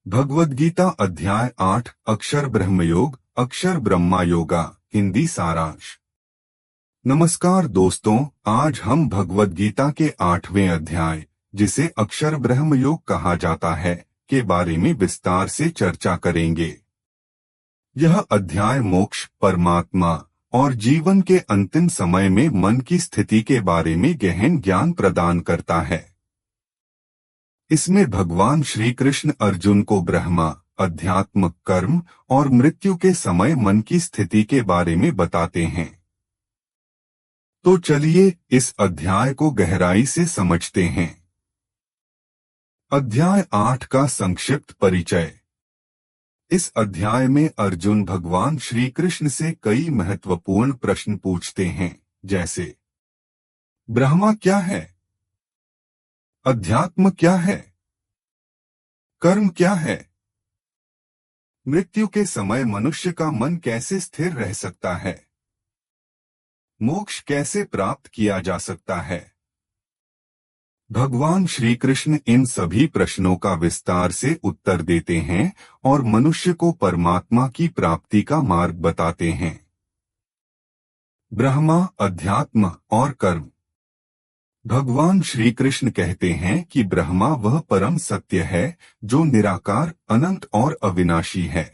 भगवद गीता अध्याय 8 अक्षर ब्रह्मयोग अक्षर ब्रह्मा योगा हिंदी सारांश। नमस्कार दोस्तों, आज हम भगवद गीता के 8वें अध्याय, जिसे अक्षर ब्रह्म योग कहा जाता है, के बारे में विस्तार से चर्चा करेंगे। यह अध्याय मोक्ष, परमात्मा और जीवन के अंतिम समय में मन की स्थिति के बारे में गहन ज्ञान प्रदान करता है। इसमें भगवान श्री कृष्ण अर्जुन को ब्रह्मा, अध्यात्म, कर्म और मृत्यु के समय मन की स्थिति के बारे में बताते हैं। तो चलिए इस अध्याय को गहराई से समझते हैं। अध्याय 8 का संक्षिप्त परिचय। इस अध्याय में अर्जुन भगवान श्री कृष्ण से कई महत्वपूर्ण प्रश्न पूछते हैं, जैसे ब्रह्मा क्या है, अध्यात्म क्या है, कर्म क्या है, मृत्यु के समय मनुष्य का मन कैसे स्थिर रह सकता है, मोक्ष कैसे प्राप्त किया जा सकता है। भगवान श्री कृष्ण इन सभी प्रश्नों का विस्तार से उत्तर देते हैं और मनुष्य को परमात्मा की प्राप्ति का मार्ग बताते हैं। ब्रह्मा, अध्यात्म और कर्म। भगवान श्री कृष्ण कहते हैं कि ब्रह्मा वह परम सत्य है जो निराकार, अनंत और अविनाशी है।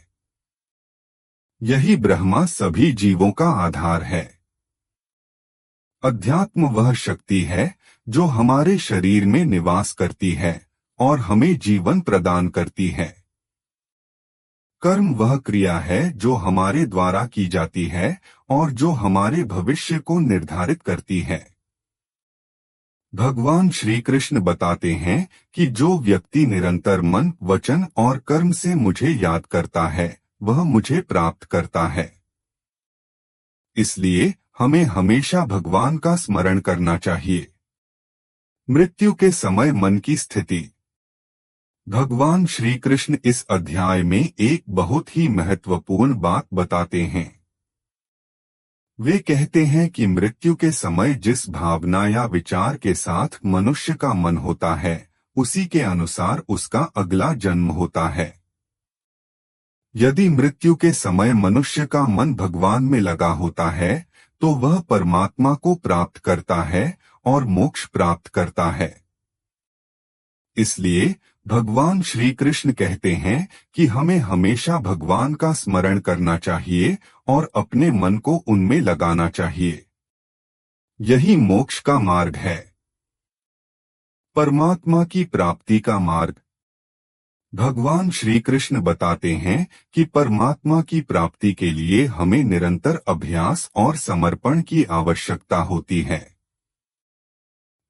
यही ब्रह्मा सभी जीवों का आधार है। अध्यात्म वह शक्ति है जो हमारे शरीर में निवास करती है और हमें जीवन प्रदान करती है। कर्म वह क्रिया है जो हमारे द्वारा की जाती है और जो हमारे भविष्य को निर्धारित करती है। भगवान श्री कृष्ण बताते हैं कि जो व्यक्ति निरंतर मन, वचन और कर्म से मुझे याद करता है, वह मुझे प्राप्त करता है। इसलिए हमें हमेशा भगवान का स्मरण करना चाहिए। मृत्यु के समय मन की स्थिति। भगवान श्री कृष्ण इस अध्याय में एक बहुत ही महत्वपूर्ण बात बताते हैं। वे कहते हैं कि मृत्यु के समय जिस भावना या विचार के साथ मनुष्य का मन होता है, उसी के अनुसार उसका अगला जन्म होता है। यदि मृत्यु के समय मनुष्य का मन भगवान में लगा होता है, तो वह परमात्मा को प्राप्त करता है और मोक्ष प्राप्त करता है। इसलिए भगवान श्री कृष्ण कहते हैं कि हमें हमेशा भगवान का स्मरण करना चाहिए और अपने मन को उनमें लगाना चाहिए। यही मोक्ष का मार्ग है, परमात्मा की प्राप्ति का मार्ग। भगवान श्री कृष्ण बताते हैं कि परमात्मा की प्राप्ति के लिए हमें निरंतर अभ्यास और समर्पण की आवश्यकता होती है।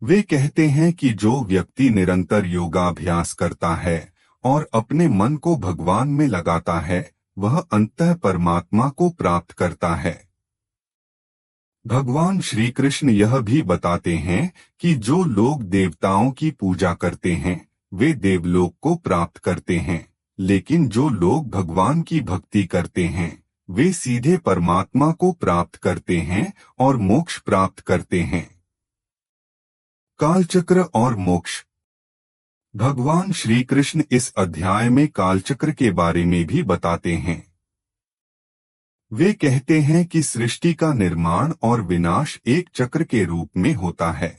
वे कहते हैं कि जो व्यक्ति निरंतर योगाभ्यास करता है और अपने मन को भगवान में लगाता है, वह अंततः परमात्मा को प्राप्त करता है। भगवान श्री कृष्ण यह भी बताते हैं कि जो लोग देवताओं की पूजा करते हैं, वे देवलोक को प्राप्त करते हैं, लेकिन जो लोग भगवान की भक्ति करते हैं, वे सीधे परमात्मा को प्राप्त करते हैं और मोक्ष प्राप्त करते हैं। कालचक्र और मोक्ष। भगवान श्री कृष्ण इस अध्याय में कालचक्र के बारे में भी बताते हैं। वे कहते हैं कि सृष्टि का निर्माण और विनाश एक चक्र के रूप में होता है।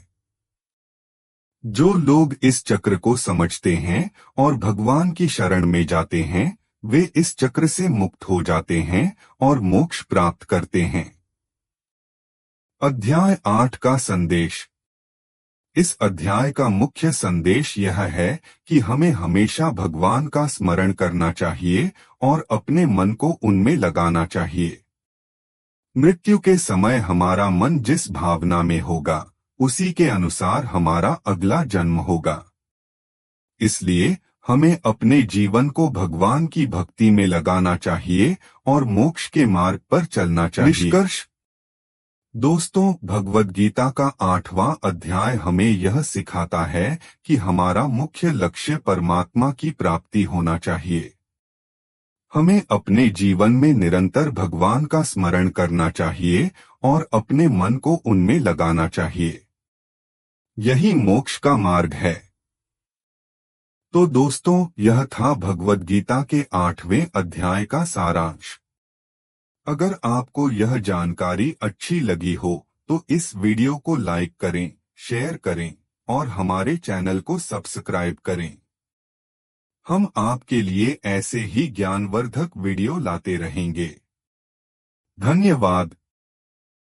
जो लोग इस चक्र को समझते हैं और भगवान की शरण में जाते हैं, वे इस चक्र से मुक्त हो जाते हैं और मोक्ष प्राप्त करते हैं। अध्याय 8 का संदेश। इस अध्याय का मुख्य संदेश यह है कि हमें हमेशा भगवान का स्मरण करना चाहिए और अपने मन को उनमें लगाना चाहिए। मृत्यु के समय हमारा मन जिस भावना में होगा, उसी के अनुसार हमारा अगला जन्म होगा। इसलिए हमें अपने जीवन को भगवान की भक्ति में लगाना चाहिए और मोक्ष के मार्ग पर चलना चाहिए। निष्कर्ष। दोस्तों, भगवद गीता का 8वां अध्याय हमें यह सिखाता है कि हमारा मुख्य लक्ष्य परमात्मा की प्राप्ति होना चाहिए। हमें अपने जीवन में निरंतर भगवान का स्मरण करना चाहिए और अपने मन को उनमें लगाना चाहिए। यही मोक्ष का मार्ग है। तो दोस्तों, यह था भगवद गीता के 8वें अध्याय का सारांश। अगर आपको यह जानकारी अच्छी लगी हो तो इस वीडियो को लाइक करें, शेयर करें और हमारे चैनल को सब्सक्राइब करें। हम आपके लिए ऐसे ही ज्ञानवर्धक वीडियो लाते रहेंगे। धन्यवाद।